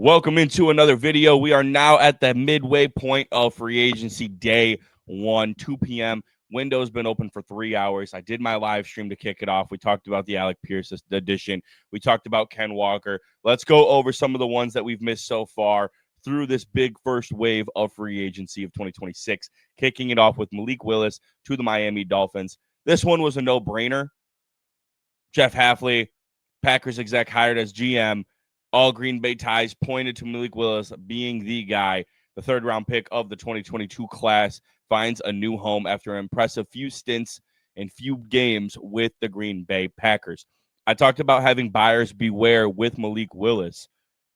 Welcome into another video. We are now at the midway point of free agency day 1, 2 p.m. Window's been open for 3 hours. I did my live stream to kick it off. We talked about the Alec Pierce edition. We talked about Ken Walker. Let's go over some of the ones that we've missed so far through this big first wave of free agency of 2026. Kicking it off with Malik Willis to the Miami Dolphins. This one was a no-brainer. Jeff Hafley, Packers exec hired as GM. All Green Bay ties pointed to Malik Willis being the guy. The third-round pick of the 2022 class finds a new home after an impressive few stints and few games with the Green Bay Packers. I talked about having buyers beware with Malik Willis.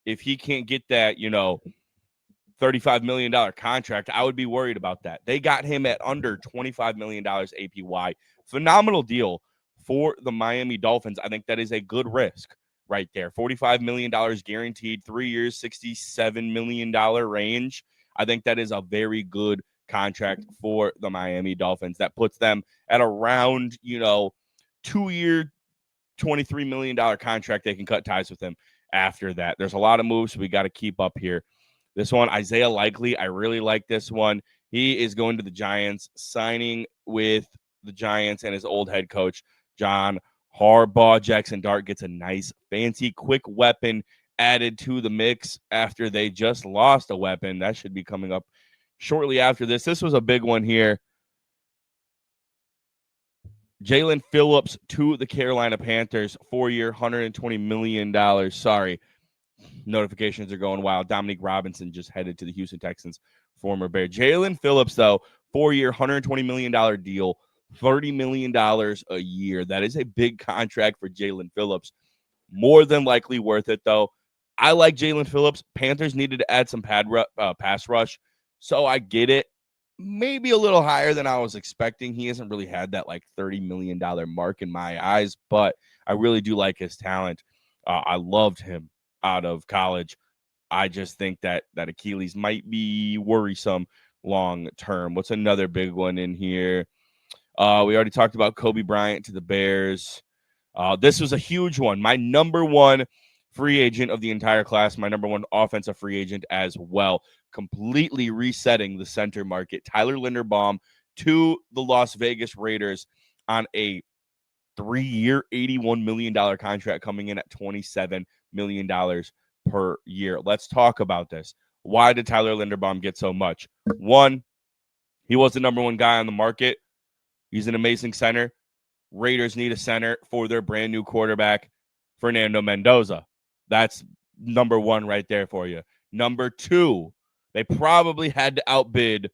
If he can't get that, $35 million contract, I would be worried about that. They got him at under $25 million APY. Phenomenal deal for the Miami Dolphins. I think that is a good risk right there. $45 million guaranteed, 3 years, $67 million range. I think that is a very good contract for the Miami Dolphins. That puts them at around, 2-year, $23 million contract. They can cut ties with him after that. There's a lot of moves we got to keep up here. This one, Isaiah Likely, I really like this one. He is going to the Giants, signing with the Giants and his old head coach, John Harbaugh. Jackson Dart gets a nice, fancy, quick weapon added to the mix after they just lost a weapon. That should be coming up shortly after this. This was a big one here. Jalen Phillips to the Carolina Panthers, 4-year, $120 million. Sorry, notifications are going wild. Dominique Robinson just headed to the Houston Texans, former Bear. Jalen Phillips, though, 4-year, $120 million deal. $30 million a year. That is a big contract for Jalen Phillips. More than likely worth it, though. I like Jalen Phillips. Panthers needed to add some pass rush, so I get it. Maybe a little higher than I was expecting. He hasn't really had that $30 million mark in my eyes, but I really do like his talent. I loved him out of college. I just think that Achilles might be worrisome long term. What's another big one in here? We already talked about Kobe Bryant to the Bears. This was a huge one. My number one free agent of the entire class, my number one offensive free agent as well, completely resetting the center market. Tyler Linderbaum to the Las Vegas Raiders on a 3-year, $81 million contract coming in at $27 million per year. Let's talk about this. Why did Tyler Linderbaum get so much? One, he was the number one guy on the market. He's an amazing center. Raiders need a center for their brand new quarterback, Fernando Mendoza. That's number one right there for you. Number two, they probably had to outbid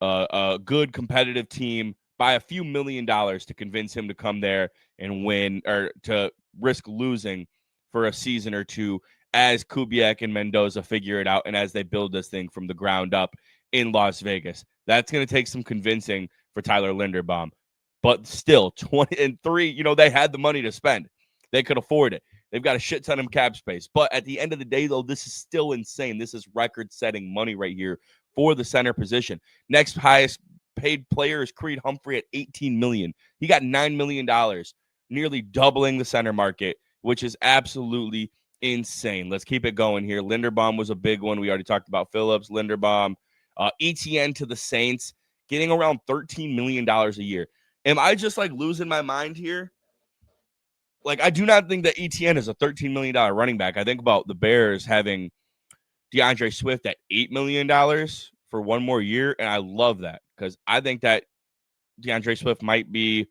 a good competitive team by a few $1 million to convince him to come there and win, or to risk losing for a season or two as Kubiak and Mendoza figure it out and as they build this thing from the ground up in Las Vegas. That's going to take some convincing for Tyler Linderbaum. But still, 23, they had the money to spend. They could afford it. They've got a shit ton of cap space. But at the end of the day, though, this is still insane. This is record-setting money right here for the center position. Next highest paid player is Creed Humphrey at $18 million. He got $9 million, nearly doubling the center market, which is absolutely insane. Let's keep it going here. Linderbaum was a big one. We already talked about Phillips, Linderbaum. ETN to the Saints, getting around $13 million a year. Am I just losing my mind here? I do not think that ETN is a $13 million running back. I think about the Bears having DeAndre Swift at $8 million for one more year, and I love that because I think that DeAndre Swift might be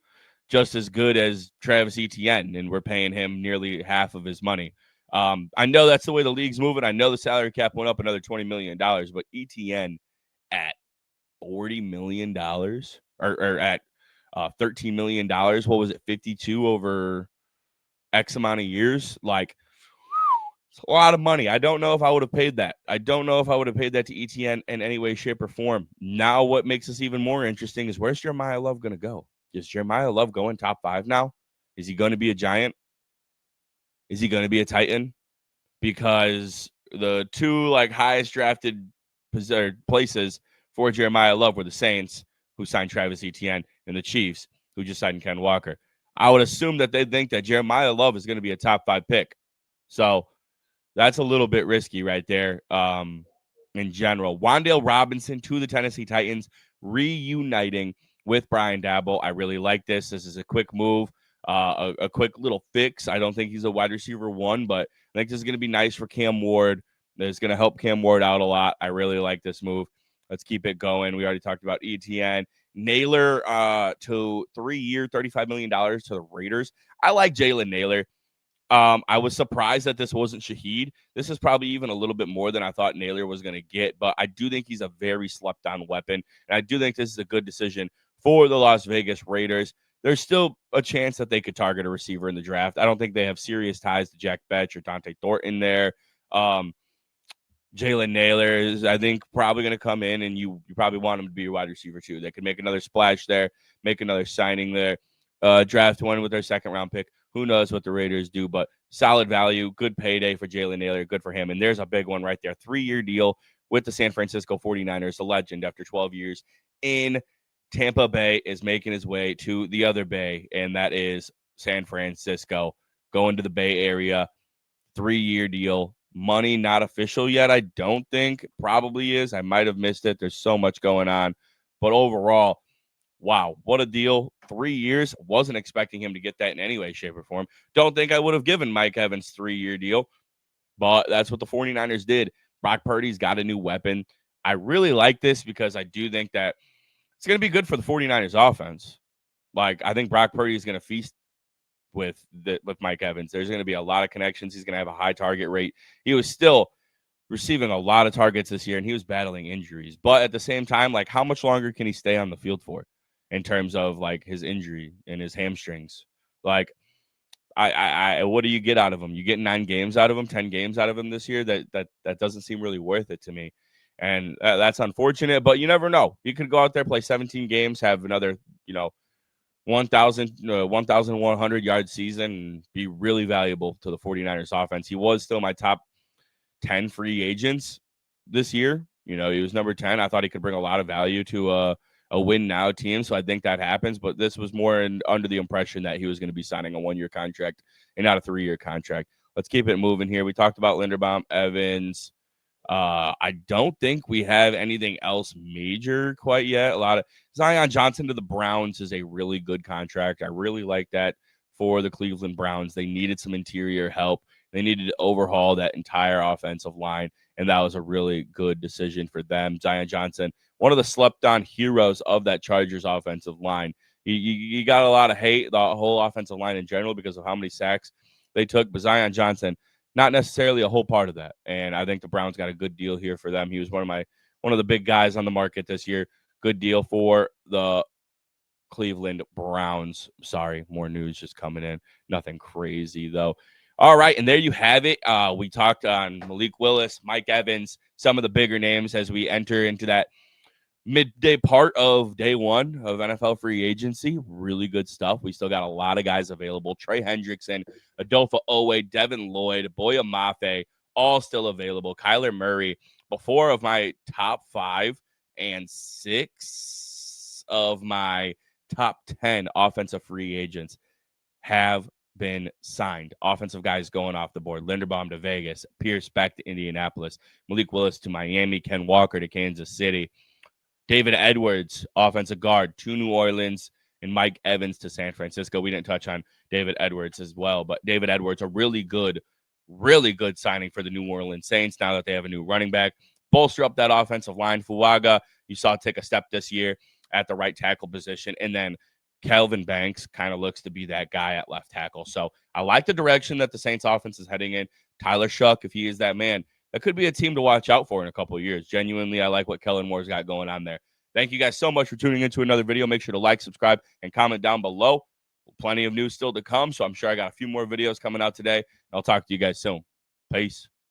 just as good as Travis Etienne, and we're paying him nearly half of his money. I know that's the way the league's moving. I know the salary cap went up another $20 million, but Etienne at $40 million or at $13 million. What was it? 52 over X amount of years. It's a lot of money. I don't know if I would have paid that. I don't know if I would have paid that to ETN in any way, shape, or form. Now, what makes this even more interesting is where's Jeremiah Love going to go? Is Jeremiah Love going top 5 now? Is he going to be a Giant? Is he going to be a Titan? Because the two highest drafted places for Jeremiah Love were the Saints, who signed Travis Etienne, and the Chiefs, who just signed Ken Walker. I would assume that they think that Jeremiah Love is going to be a top 5 pick. So That's a little bit risky right there. In general, Wan'Dale Robinson to the Tennessee Titans, reuniting with Brian Dabble. I really like this. This is a quick move, a quick little fix. I don't think he's a wide receiver one, but I think this is going to be nice for Cam Ward. It's going to help Cam Ward out a lot. I really like this move. Let's keep it going. We already talked about ETN. Naylor to 3-year, $35 million to the Raiders. I like Jalen Naylor. I was surprised that this wasn't Shaheed. This is probably even a little bit more than I thought Naylor was going to get, but I do think he's a very slept-on weapon, and I do think this is a good decision for the Las Vegas Raiders. There's still a chance that they could target a receiver in the draft. I don't think they have serious ties to Jack Betch or Dante Thornton there. Jalen Naylor is, I think, probably going to come in, and you probably want him to be your wide receiver too. They could make another splash there, make another signing there, draft one with their second-round pick. Who knows what the Raiders do, but solid value, good payday for Jalen Naylor, good for him. And there's a big one right there, 3-year deal with the San Francisco 49ers, the legend after 12 years in Tampa Bay is making his way to the other Bay, and that is San Francisco, going to the Bay Area, 3-year deal. Money not official yet, I don't think. Probably is. I might have missed it. There's so much going on. But overall, wow, what a deal. 3 years. Wasn't expecting him to get that in any way, shape, or form. Don't think I would have given Mike Evans 3-year deal, but that's what the 49ers did. Brock Purdy's got a new weapon. I really like this because I do think that it's going to be good for the 49ers offense. Like, I think Brock Purdy is going to feast with Mike Evans. There's going to be a lot of connections. He's going to have a high target rate. He was still receiving a lot of targets this year, and he was battling injuries. But at the same time, like, how much longer can he stay on the field for in terms of, like, his injury and his hamstrings? Like, I what do you get out of him? You get 9 games out of him, 10 games out of him this year? That doesn't seem really worth it to me. And that's unfortunate, but you never know. You could go out there, play 17 games, have another, 1,100 yard season, and be really valuable to the 49ers offense. He was still my top 10 free agents this year. He was number 10. I thought he could bring a lot of value to a win now team, so I think that happens. But this was more under the impression that he was going to be signing a 1-year contract and not a 3-year contract. Let's keep it moving here. We talked about Linderbaum, Evans. I don't think we have anything else major quite yet. A lot of Zion Johnson to the Browns is a really good contract. I really like that for the Cleveland Browns. They needed some interior help. They needed to overhaul that entire offensive line, and that was a really good decision for them. Zion Johnson, one of the slept-on heroes of that Chargers offensive line. You got a lot of hate, the whole offensive line in general, because of how many sacks they took, but Zion Johnson, not necessarily a whole part of that. And I think the Browns got a good deal here for them. He was one of the big guys on the market this year. Good deal for the Cleveland Browns. Sorry, more news just coming in. Nothing crazy, though. All right, and there you have it. We talked on Malik Willis, Mike Evans, some of the bigger names as we enter into that midday part of day one of NFL free agency. Really good stuff. We still got a lot of guys available. Trey Hendrickson, Adolfo Owe, Devin Lloyd, Boya Mafe, all still available. Kyler Murray, before of my top 5 and 6 of my top 10 offensive free agents have been signed. Offensive guys going off the board. Linderbaum to Vegas, Pierce back to Indianapolis, Malik Willis to Miami, Ken Walker to Kansas City, David Edwards, offensive guard, to New Orleans, and Mike Evans to San Francisco. We didn't touch on David Edwards as well, but David Edwards, a really good signing for the New Orleans Saints now that they have a new running back. Bolster up that offensive line. Fuaga, you saw take a step this year at the right tackle position. And then Calvin Banks kind of looks to be that guy at left tackle. So I like the direction that the Saints offense is heading in. Tyler Shuck, if he is that man, that could be a team to watch out for in a couple of years. Genuinely, I like what Kellen Moore's got going on there. Thank you guys so much for tuning into another video. Make sure to like, subscribe, and comment down below. Plenty of news still to come, so I'm sure I got a few more videos coming out today. I'll talk to you guys soon. Peace.